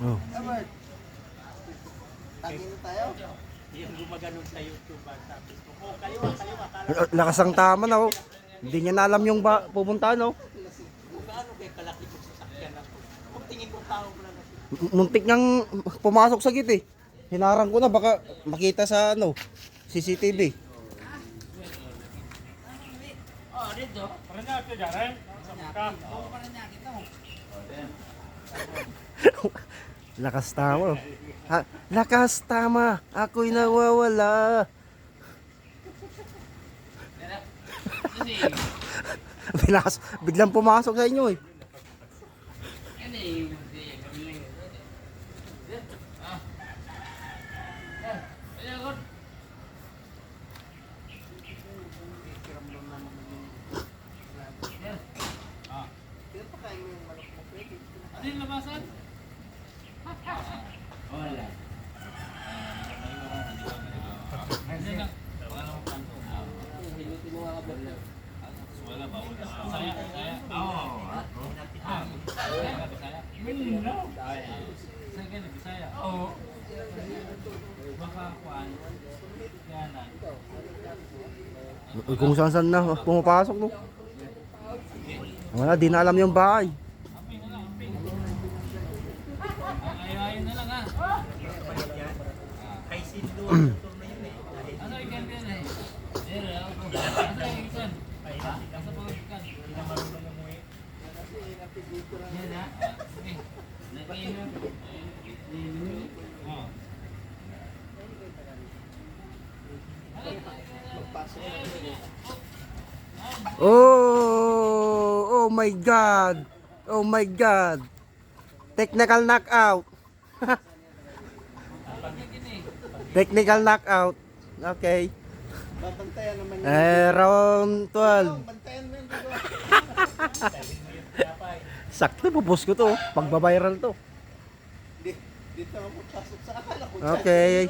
Oh. Robert, tagin na tayo. Yung gumaganon sa YouTube at sa Facebook. Oh, kaliwa, kaliwa. Lakas ang tama na, oh. Hindi niya na alam yung pupunta, no? Kung gaano kayo kalaki kung sasakyan ako. Kung tingin kong tao mo lang kasi. Muntik niyang pumasok sa git, eh. Hinarang ko na, baka makita sa, CCTV. Oh, dito. Parang na ito dyan, eh. Lakas tama. Lakas tama. Ako'y nawawala. Biglang pumasok sa inyo, eh. Ano yung labasan? Wala. Wala ba? Saya? Saya? Oo. Saya? Oo. Baka kuhaan. Yanan. Kung saan na pumapasok, no? Wala, di na alam yung bahay. Ayaw na lang ha. Kay Sindo. Ano ikan yan eh? Ano ikan? Asa pa ikan? Hindi na marunong umuwi. Yan ha? Sige. Nag-inom. Oh my God. Oh my God. Technical knockout. Technical knockout. Okay. Babantayan naman yun. Round 12. Bantayan mo yun dito. Sakto, pupus ko to. Pagbabiral to. Dito ako pasok sa akala ko. Okay.